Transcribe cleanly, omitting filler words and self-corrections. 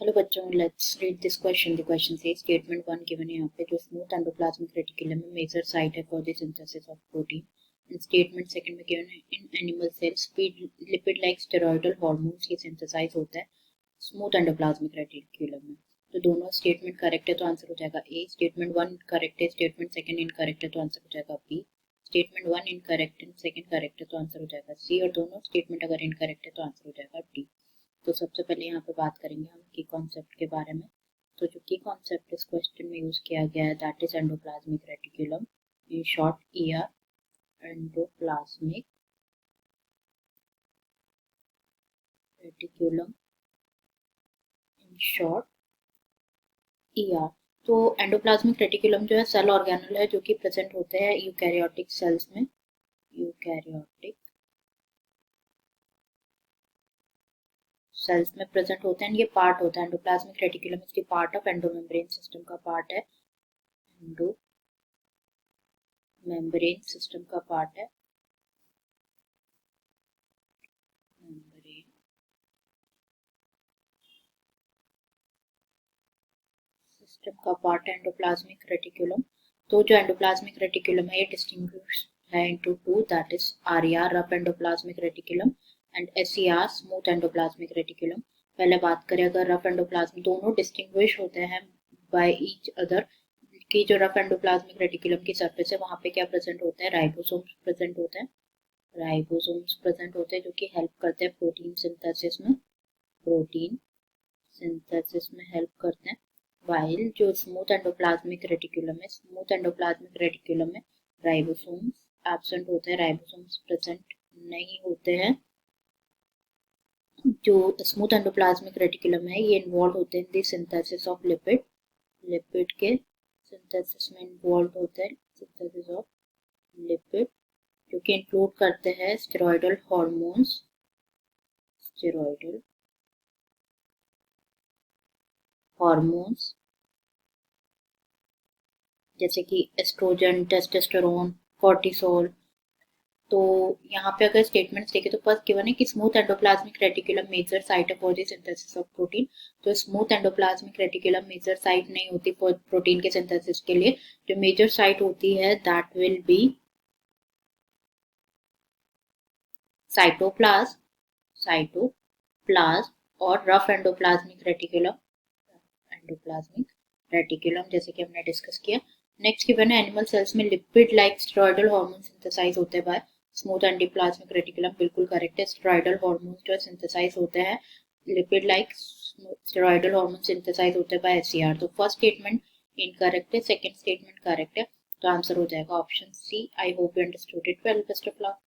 Hello बच्चों, let's read this question. The question से statement one given है यहाँ पे, जो स्मूथ एंडोप्लाज्मिक रेटिकुलम में मेजर साइट है for the synthesis of protein. And statement second में गिवन है, in animal cells lipid like steroidal hormones ये सिंथेसाइज होता है स्मूथ एंडोप्लाज्मिक रेटिकुलम में। तो दोनों स्टेटमेंट करेक्ट है तो आंसर हो जाएगा ए। स्टेटमेंट वन करेक्ट है, स्टेटमेंट सेकंड इनकरेक्ट है तो आंसर हो जाएगा बी। स्टेटमेंट वन इनकरेक्ट है, सेकंड करेक्ट है तो आंसर हो जाएगा सी। और दोनों स्टेटमेंट अगर इनकरेक्ट है तो आंसर हो जाएगा डी। तो सबसे पहले यहाँ पे बात करेंगे हम की कॉन्सेप्ट के बारे में। तो जो की कॉन्सेप्ट इस क्वेश्चन में यूज किया गया है that is endoplasmic reticulum, in short ER. Endoplasmic reticulum in short ER. तो एंडोप्लाज्मिक रेटिकुलम जो है सेल ऑर्गेनल है जो कि प्रेजेंट होते हैं यूकैरियोटिक सेल्स में। यूकैरियोटिक सेल्स में प्रेजेंट होते हैं। ये पार्ट होता है एंडोप्लाज्मिक रेटिकुलम, इसकी पार्ट ऑफ एंडोमेम्ब्रेन सिस्टम का पार्ट है। एंडो मेम्ब्रेन सिस्टम का पार्ट है। मेम्ब्रेन सिस्टम का पार्ट है एंडोप्लाज्मिक रेटिकुलम। तो जो एंडोप्लाज्मिक रेटिकुलम है ये डिस्टिंग्विश है into two, that is RER rough endoplasmic reticulum and SER smooth endoplasmic reticulum. पहले बात करें अगर रफ एंडोप्लाज्मिक, दोनों डिस्टिंग्विश होते हैं बाय ईच अदर। की जो रफ एंडोप्लाज्मिक रेटिकुलम की सरफेस है वहां पे क्या प्रेजेंट होता है, राइबोसोम्स प्रेजेंट होते हैं। राइबोसोम्स प्रेजेंट होते हैं जो कि हेल्प करते हैं प्रोटीन सिंथेसिस में। प्रोटीन सिंथेसिस में हेल्प करते हैं। वाइल जो स्मूथ एंडोप्लाज्मिक रेटिकुलम है, स्मूथ एंडोप्लाज्मिक रेटिकुलम में राइबोसोम्स एब्सेंट होते हैं, राइबोसोम्स प्रेजेंट नहीं होते हैं। जो स्मूथ एंडोप्लाज्मिक रेटिकुलम है ये इन्वॉल्व होते हैं in the synthesis of lipid. Lipid के सिंथेसिस में इन्वॉल्व होते हैं, सिंथेसिस ऑफ लिपिड, जो कि इंक्लूड करते हैं स्टेरॉयडल हार्मोन्स। स्टेरॉयडल हार्मोन्स जैसे कि एस्ट्रोजन, टेस्टोस्टेरोन, कॉर्टिसोल। तो यहाँ पे अगर स्टेटमेंट्स देखें तो फर्स्ट गिवन है कि smooth endoplasmic reticulum major site है for the synthesis of protein. तो smooth endoplasmic reticulum major site नहीं होती प्रोटीन के सिंथेसिस के लिए। जो मेजर साइट होती है that will be cytoplasm, cytoplasm और rough endoplasmic reticulum, endoplasmic reticulum जैसे कि हमने डिस्कस किया। नेक्स्ट गिवन है एनिमल सेल्स में lipid like steroidal hormone synthesize होते हैं बाय स्मूथ एंडोप्लाज्मिक रेटिकुलम। बिल्कुल करेक्ट है, स्टेरॉयडल हार्मोन जो है सिंथेसाइज होते हैं, lipid like steroidal hormone synthesize होते हैं बाय एससीआर। तो फर्स्ट स्टेटमेंट इनकरेक्ट है, सेकंड स्टेटमेंट करेक्ट है, तो आंसर हो जाएगा option C. I hope you understood it well. Best of luck.